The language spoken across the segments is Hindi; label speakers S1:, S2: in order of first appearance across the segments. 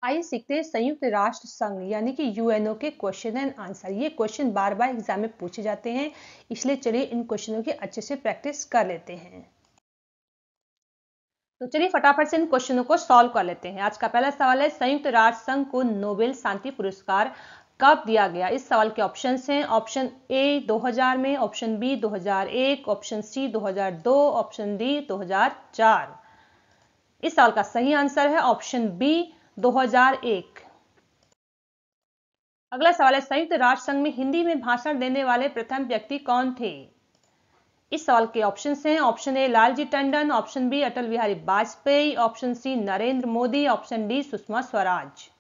S1: आइए सीखते हैं संयुक्त राष्ट्र संघ यानी कि यूएनओ के क्वेश्चन एंड आंसर। ये क्वेश्चन बार बार एग्जाम में पूछे जाते हैं, इसलिए चलिए इन क्वेश्चनों की अच्छे से प्रैक्टिस कर लेते हैं। तो चलिए फटाफट से इन क्वेश्चनों को सॉल्व कर लेते हैं। आज का पहला सवाल है, संयुक्त राष्ट्र संघ को नोबेल शांति पुरस्कार कब दिया गया? इस सवाल के ऑप्शंस हैं। ऑप्शन ए 2000 में, option B 2001, option C 2002, option D 2004। इस सवाल का सही आंसर है ऑप्शन बी 2001। अगला सवाल है, संयुक्त राष्ट्र संघ में हिंदी में भाषण देने वाले प्रथम व्यक्ति कौन थे? इस सवाल के ऑप्शंस हैं। Option A Lalji Tandon, option B Atal Bihari Vajpayee, option C Narendra Modi, option D Sushma Swaraj.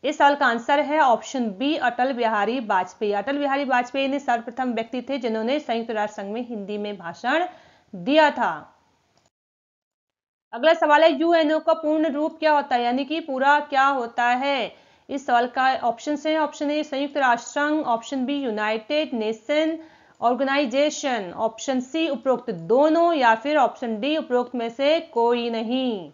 S1: इस सवाल का आंसर है ऑप्शन बी अटल बिहारी वाजपेयी। अटल बिहारी वाजपेयी ने सर्वप्रथम व्यक्ति थे जिन्होंने संयुक्त राष्ट्र संघ में हिंदी में भाषण दिया था। अगला सवाल है, यूएनओ का पूर्ण रूप क्या होता है यानी कि पूरा क्या होता है? इस सवाल का ऑप्शन है। ऑप्शन ए संयुक्त राष्ट्र संघ, option B United Nation Organization, option C उपरोक्त दोनों, या फिर ऑप्शन डी उपरोक्त में से कोई नहीं।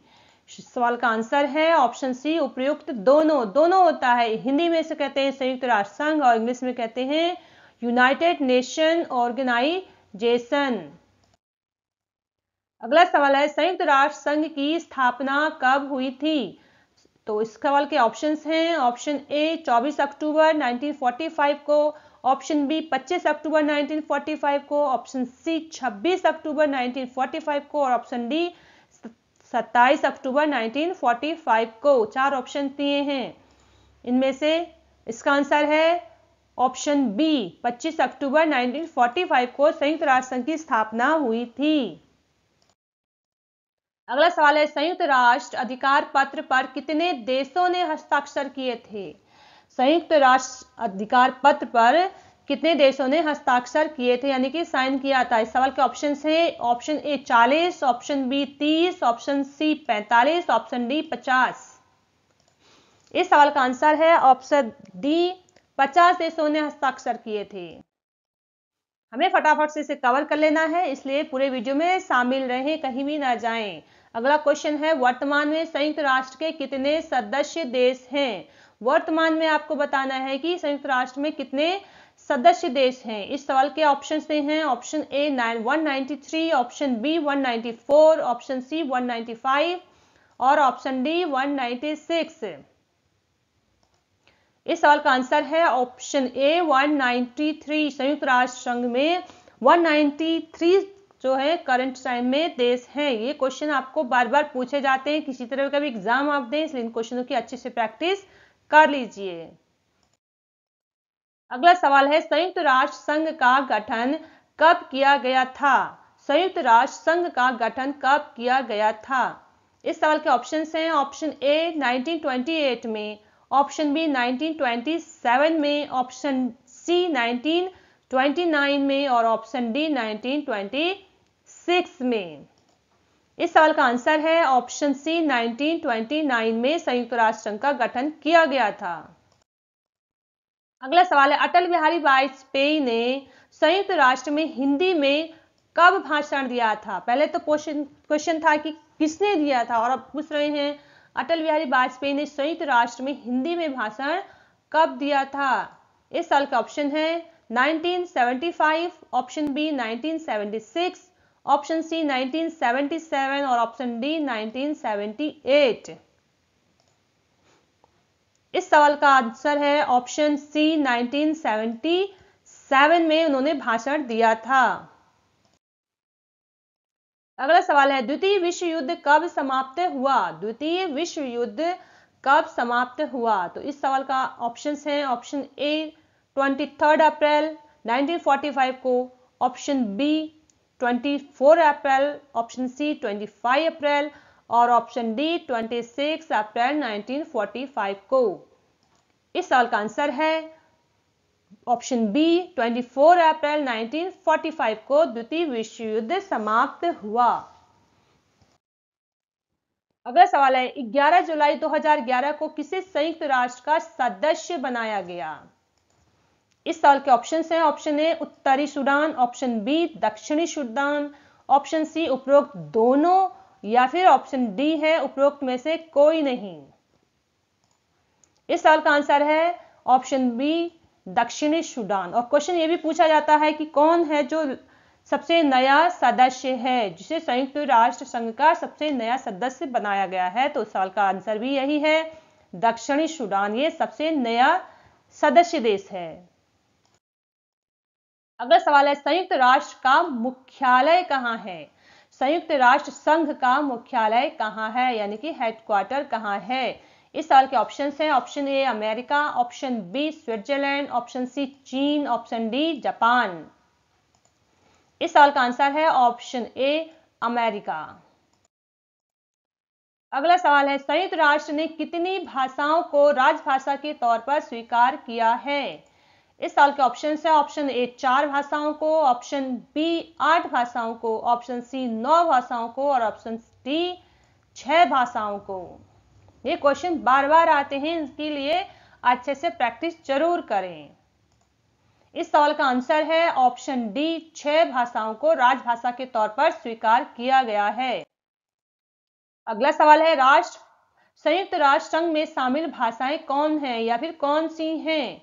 S1: सवाल का आंसर है ऑप्शन सी उपयुक्त दोनों। दोनों होता है, हिंदी में से कहते हैं संयुक्त राष्ट्र संघ और इंग्लिश में कहते हैं यूनाइटेड नेशन ऑर्गेनाइजेशन। अगला सवाल है, संयुक्त राष्ट्र संघ की स्थापना कब हुई थी? तो इस सवाल के ऑप्शंस हैं। ऑप्शन ए 24 अक्टूबर 1945 को, ऑप्शन बी 25 अक्टूबर 1945 को, ऑप्शन सी 26 अक्टूबर 1945 को और ऑप्शन डी 27 अक्टूबर 1945 को। चार ऑप्शन दिए हैं, इनमें से इसका आंसर है ऑप्शन बी 25 अक्टूबर 1945 को संयुक्त राष्ट्र संघ की स्थापना हुई थी। अगला सवाल है, संयुक्त राष्ट्र अधिकार पत्र पर कितने देशों ने हस्ताक्षर किए थे? संयुक्त राष्ट्र अधिकार पत्र पर कितने देशों ने हस्ताक्षर किए थे यानी कि साइन किया था? इस सवाल के ऑप्शन है। Option A 40, option B 30, option C 45, option D 50। इस सवाल का आंसर है ऑप्शन डी 50 देशों ने हस्ताक्षर किए थे। हमें फटाफट से इसे कवर कर लेना है, इसलिए पूरे वीडियो में शामिल रहें, कहीं भी ना जाएं। अगला क्वेश्चन है, वर्तमान में संयुक्त राष्ट्र के कितने सदस्य देश हैं? वर्तमान में आपको बताना है कि संयुक्त राष्ट्र में कितने सदस्य देश हैं। इस सवाल के ऑप्शन हैं। Option A 193, option B 194, option C 195 और ऑप्शन डी 196। इस सवाल का आंसर है ऑप्शन ए 193। संयुक्त राष्ट्र संघ में 193 जो है करंट टाइम में देश हैं। ये क्वेश्चन आपको बार बार पूछे जाते हैं, किसी तरह का भी एग्जाम आप दें, इसलिए इन क्वेश्चनों की अच्छे से प्रैक्टिस कर लीजिए। अगला सवाल है, संयुक्त राष्ट्र संघ का गठन कब किया गया था? संयुक्त राष्ट्र संघ का गठन कब किया गया था? इस सवाल के ऑप्शन हैं। ऑप्शन ए 1928 में, ऑप्शन बी 1927 में, ऑप्शन सी 1929 में और ऑप्शन डी 1926 में। इस सवाल का आंसर है ऑप्शन सी 1929 में संयुक्त राष्ट्र संघ का गठन किया गया था। अगला सवाल है, अटल बिहारी वाजपेयी ने संयुक्त राष्ट्र में हिंदी में कब भाषण दिया था? पहले तो क्वेश्चन था कि किसने दिया था, और अब पूछ रहे हैं अटल बिहारी वाजपेयी ने संयुक्त राष्ट्र में हिंदी में भाषण कब दिया था? इस साल का ऑप्शन है 1975, ऑप्शन बी 1976, ऑप्शन सी 1977 और ऑप्शन डी 1978। इस सवाल का आंसर है ऑप्शन सी 1977 में उन्होंने भाषण दिया था। अगला सवाल है, द्वितीय विश्व युद्ध कब समाप्त हुआ? द्वितीय विश्व युद्ध कब समाप्त हुआ? तो इस सवाल का ऑप्शन है। ऑप्शन ए 23 अप्रैल 1945 को, ऑप्शन बी 24 अप्रैल, ऑप्शन सी 25 अप्रैल और ऑप्शन डी 26 अप्रैल 1945 को। इस सवाल का आंसर है ऑप्शन बी 24 अप्रैल 1945 को द्वितीय विश्व युद्ध समाप्त हुआ। अगला सवाल है, 11 जुलाई 2011 को किसे संयुक्त राष्ट्र का सदस्य बनाया गया? इस सवाल के ऑप्शन हैं। ऑप्शन ए उत्तरी सूडान, ऑप्शन बी दक्षिणी सूडान, ऑप्शन सी उपरोक्त दोनों या फिर ऑप्शन डी है उपरोक्त में से कोई नहीं। इस साल का आंसर है ऑप्शन बी, दक्षिणी सूडान। और क्वेश्चन ये भी पूछा जाता है कि कौन है जो सबसे नया सदस्य है, जिसे संयुक्त राष्ट्र संघ का सबसे नया सदस्य बनाया गया है। तो इस सवाल का आंसर भी यही है, दक्षिणी सूडान ये सबसे नया सदस्य देश है। अगला सवाल है, संयुक्त राष्ट्र का मुख्यालय कहां है? संयुक्त राष्ट्र संघ का मुख्यालय कहां है, यानी कि हेडक्वार्टर कहां है? इस साल के ऑप्शन हैं, option A America, option B Switzerland, option C चीन, ऑप्शन डी जापान। इस साल का आंसर है ऑप्शन ए अमेरिका। अगला सवाल है, संयुक्त राष्ट्र ने कितनी भाषाओं को राजभाषा के तौर पर स्वीकार किया है? इस साल के ऑप्शन है, ऑप्शन ए 4 भाषाओं को, ऑप्शन बी 8 भाषाओं को, ऑप्शन सी 9 भाषाओं को और ऑप्शन डी 6 भाषाओं को। ये क्वेश्चन बार बार आते हैं, इसके लिए अच्छे से प्रैक्टिस जरूर करें। इस सवाल का आंसर है ऑप्शन डी, 6 भाषाओं को राजभाषा के तौर पर स्वीकार किया गया है। अगला सवाल है, संयुक्त राष्ट्र संघ में शामिल भाषाएं कौन हैं या फिर कौन सी हैं?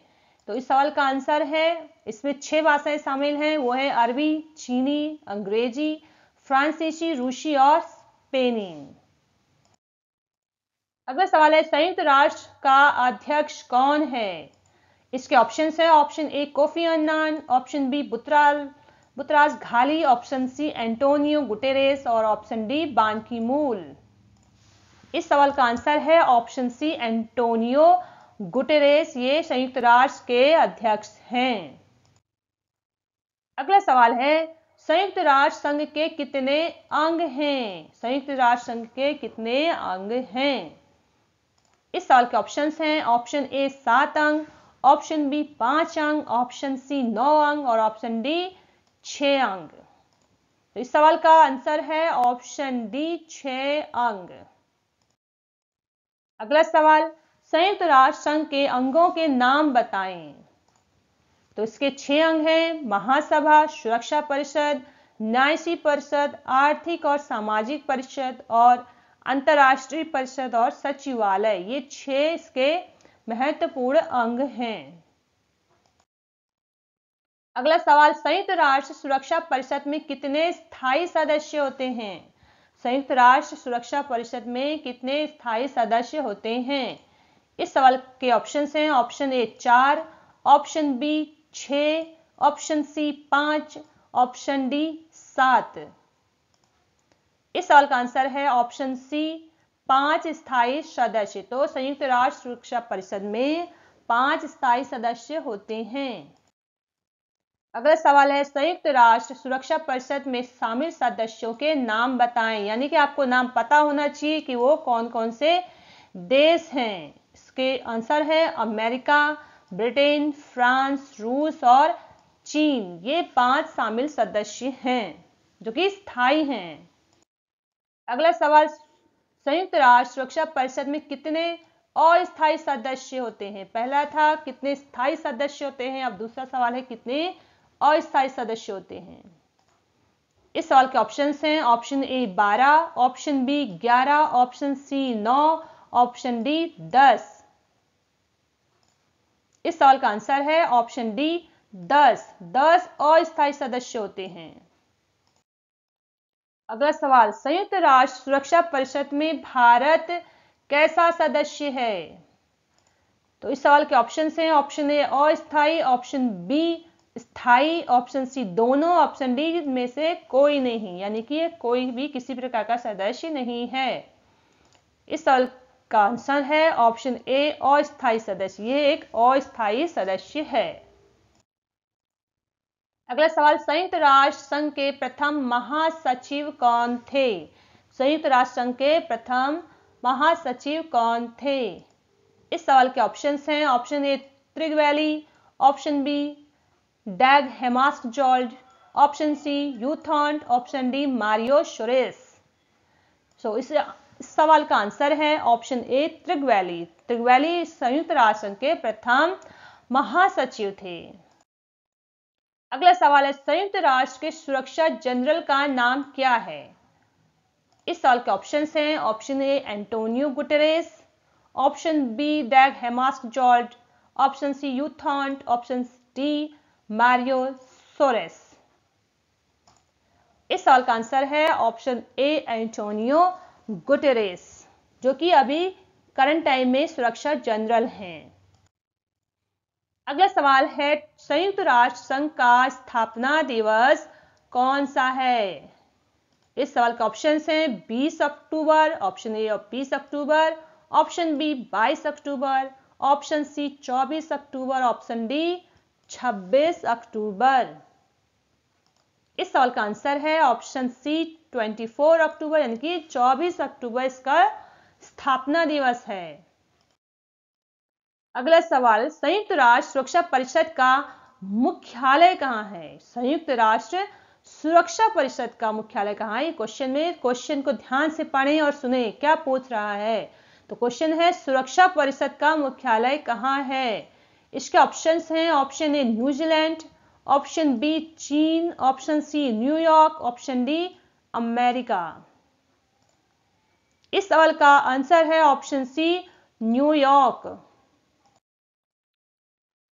S1: तो इस सवाल का आंसर है, इसमें 6 भाषाएं शामिल हैं, वो है अरबी, चीनी, अंग्रेजी, फ्रांसीसी, रूसी और स्पेनी। अगला सवाल है, संयुक्त राष्ट्र का अध्यक्ष कौन है? इसके ऑप्शन है, option A Kofi Annan, option B Boutros Ghali, option C Antonio Guterres और option D Ban Ki moon. इस सवाल का आंसर है ऑप्शन सी एंटोनियो गुटेरेस, ये संयुक्त राष्ट्र के अध्यक्ष हैं। अगला सवाल है, संयुक्त राष्ट्र संघ के कितने अंग हैं? संयुक्त राष्ट्र संघ के कितने अंग हैं? इस साल के ऑप्शंस हैं, ऑप्शन ए 7 अंग, ऑप्शन बी 5 अंग, ऑप्शन सी 9 अंग और ऑप्शन डी 6 अंग। तो इस सवाल का आंसर है ऑप्शन डी 6 अंग। अगला सवाल, संयुक्त राष्ट्र संघ के अंगों के नाम बताएं। तो इसके 6 अंग हैं, महासभा, सुरक्षा परिषद, न्यायिक परिषद, आर्थिक और सामाजिक परिषद और अंतर्राष्ट्रीय परिषद और सचिवालय। ये 6 इसके महत्वपूर्ण अंग हैं। अगला सवाल, संयुक्त राष्ट्र सुरक्षा परिषद में कितने स्थायी सदस्य होते हैं? संयुक्त राष्ट्र सुरक्षा परिषद में कितने स्थायी सदस्य होते हैं? इस सवाल के ऑप्शन हैं, option A 4, option B 6, option C 5, option D 7। इस सवाल का आंसर है ऑप्शन सी 5 स्थायी सदस्य। तो संयुक्त राष्ट्र सुरक्षा परिषद में 5 स्थायी सदस्य होते हैं। अगला सवाल है, संयुक्त राष्ट्र सुरक्षा परिषद में शामिल सदस्यों के नाम बताएं, यानी कि आपको नाम पता होना चाहिए कि वो कौन कौन से देश हैं। इसके आंसर है अमेरिका, ब्रिटेन, फ्रांस, रूस और चीन। ये 5 शामिल सदस्य हैं जो कि स्थायी हैं। अगला सवाल, संयुक्त राष्ट्र सुरक्षा परिषद में कितने अस्थायी सदस्य होते हैं? पहला था कितने स्थायी सदस्य होते हैं, अब दूसरा सवाल है कितने अस्थायी सदस्य होते हैं। इस सवाल के ऑप्शन हैं, option A 12, option B 11, option C 9, option D 10। इस सवाल का आंसर है ऑप्शन डी 10 अस्थायी सदस्य होते हैं। अगला सवाल, संयुक्त राष्ट्र सुरक्षा परिषद में भारत कैसा सदस्य है? तो इस सवाल के ऑप्शन हैं, ऑप्शन ए अस्थायी, ऑप्शन बी स्थायी, ऑप्शन सी दोनों, ऑप्शन डी में से कोई नहीं, यानी कि कोई भी किसी प्रकार का सदस्य नहीं है। इस सवाल का आंसर है ऑप्शन ए अस्थायी सदस्य, ये एक अस्थायी सदस्य है। अगला सवाल, संयुक्त राष्ट्र संघ के प्रथम महासचिव कौन थे? संयुक्त राष्ट्र संघ के प्रथम महासचिव कौन थे? इस सवाल के ऑप्शन हैं, option A Trygve Lie, option B Dag Hammarskjold, option C U Thant, option D Mario Soares. इस सवाल का आंसर है ऑप्शन ए त्रिगवैली। त्रिगवैली संयुक्त राष्ट्र संघ के प्रथम महासचिव थे। अगला सवाल है, संयुक्त राष्ट्र के सुरक्षा जनरल का नाम क्या है? इस सवाल के ऑप्शन हैं, option A Antonio Guterres, option B Dag Hammarskjold, option C U Thant, option D Mario Soares. इस सवाल का आंसर है ऑप्शन ए एंटोनियो गुटेरेस, जो कि अभी करंट टाइम में सुरक्षा जनरल हैं। अगला सवाल है संयुक्त राष्ट्र संघ का स्थापना दिवस कौन सा है? इस सवाल का ऑप्शन हैं 20 अक्टूबर, ऑप्शन ए 20 अक्टूबर, ऑप्शन बी 22 अक्टूबर, ऑप्शन सी 24 अक्टूबर, ऑप्शन डी 26 अक्टूबर। इस सवाल का आंसर है ऑप्शन सी 24 अक्टूबर, यानी कि 24 अक्टूबर इसका स्थापना दिवस है। अगला सवाल संयुक्त राष्ट्र सुरक्षा परिषद का मुख्यालय कहां है? संयुक्त राष्ट्र सुरक्षा परिषद का मुख्यालय कहां है? क्वेश्चन को ध्यान से पढ़ें और सुने क्या पूछ रहा है। तो क्वेश्चन है सुरक्षा परिषद का मुख्यालय कहां है? इसके ऑप्शंस हैं option A New Zealand, option B चीन, option C New York, option D America. इस सवाल का आंसर है ऑप्शन सी न्यूयॉर्क।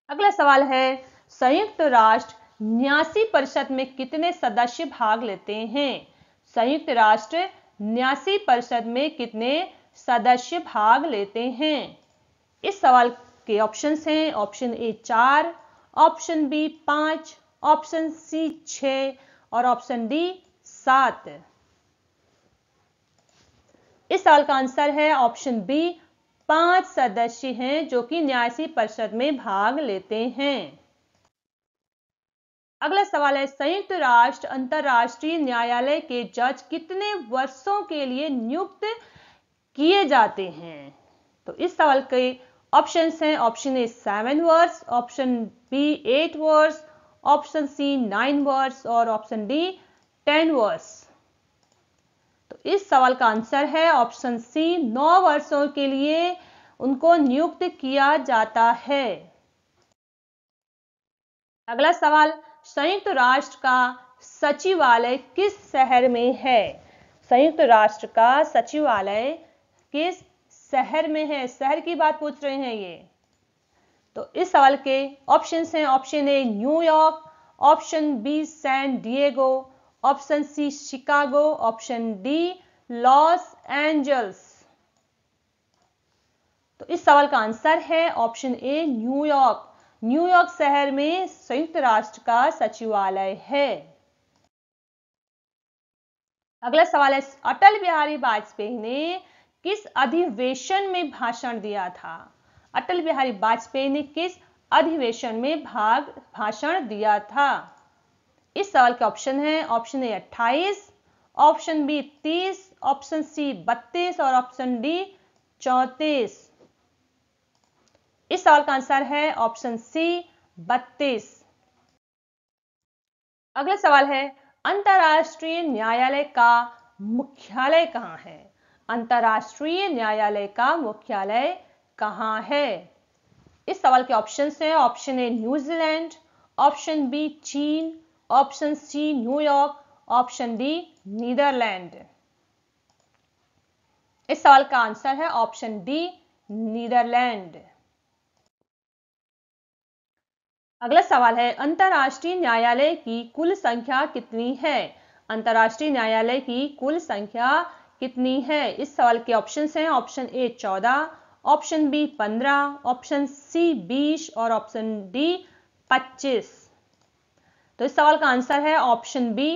S1: अगला सवाल है संयुक्त राष्ट्र न्यासी परिषद में कितने सदस्य भाग लेते हैं? संयुक्त राष्ट्र न्यासी परिषद में कितने सदस्य भाग लेते हैं? इस सवाल के ऑप्शंस हैं option A 4, option B 5, option C 6 और ऑप्शन डी 7। इस सवाल का आंसर है ऑप्शन बी 5 सदस्य हैं जो कि न्यासी परिषद में भाग लेते हैं। अगला सवाल है संयुक्त राष्ट्र अंतरराष्ट्रीय न्यायालय के जज कितने वर्षों के लिए नियुक्त किए जाते हैं? तो इस सवाल के ऑप्शंस हैं ऑप्शन ए 7 वर्ष, ऑप्शन बी 8 वर्ष, ऑप्शन सी 9 वर्ष और ऑप्शन डी 10 वर्ष। तो इस सवाल का आंसर है ऑप्शन सी 9 वर्षों के लिए उनको नियुक्त किया जाता है। अगला सवाल संयुक्त राष्ट्र का सचिवालय किस शहर में है? संयुक्त राष्ट्र का सचिवालय किस शहर में है? शहर की बात पूछ रहे हैं ये। तो इस सवाल के ऑप्शंस हैं option A New York, option B San Diego, option C Chicago, option D Los Angeles. तो इस सवाल का आंसर है ऑप्शन ए न्यूयॉर्क। न्यूयॉर्क शहर में संयुक्त राष्ट्र का सचिवालय है। अगला सवाल है अटल बिहारी वाजपेयी ने किस अधिवेशन में भाषण दिया था? अटल बिहारी वाजपेयी ने किस अधिवेशन में भाषण दिया था? इस सवाल के ऑप्शन है option A 28, option B 30, option C 32 और ऑप्शन डी 34। इस सवाल का आंसर है ऑप्शन सी 32। अगला सवाल है अंतरराष्ट्रीय न्यायालय का मुख्यालय कहां है? अंतरराष्ट्रीय न्यायालय का मुख्यालय कहां है? इस सवाल के ऑप्शंस हैं option A New Zealand, option B चीन, option C New York, option D Netherland. इस सवाल का आंसर है ऑप्शन डी नीदरलैंड। अगला सवाल है अंतरराष्ट्रीय न्यायालय की कुल संख्या कितनी है? अंतरराष्ट्रीय न्यायालय की कुल संख्या कितनी है? इस सवाल के ऑप्शंस हैं option A 14, option B 15, option C 20 और ऑप्शन डी 25। तो इस सवाल का आंसर है ऑप्शन बी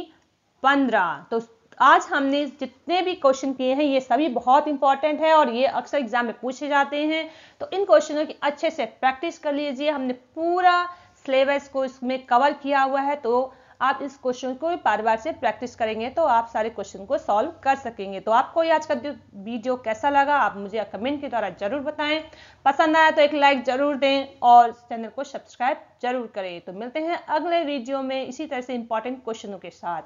S1: 15। तो आज हमने जितने भी क्वेश्चन किए हैं ये सभी बहुत इंपॉर्टेंट है और ये अक्सर एग्जाम में पूछे जाते हैं। तो इन क्वेश्चनों की अच्छे से प्रैक्टिस कर लीजिए। हमने पूरा सिलेबस को इसमें कवर किया हुआ है, तो आप इस क्वेश्चन को बार बार से प्रैक्टिस करेंगे तो आप सारे क्वेश्चन को सॉल्व कर सकेंगे। तो आपको ये आज का वीडियो कैसा लगा आप मुझे कमेंट के द्वारा जरूर बताएं। पसंद आया तो एक लाइक जरूर दें और चैनल को सब्सक्राइब जरूर करें। तो मिलते हैं अगले वीडियो में इसी तरह से इंपॉर्टेंट क्वेश्चनों के साथ।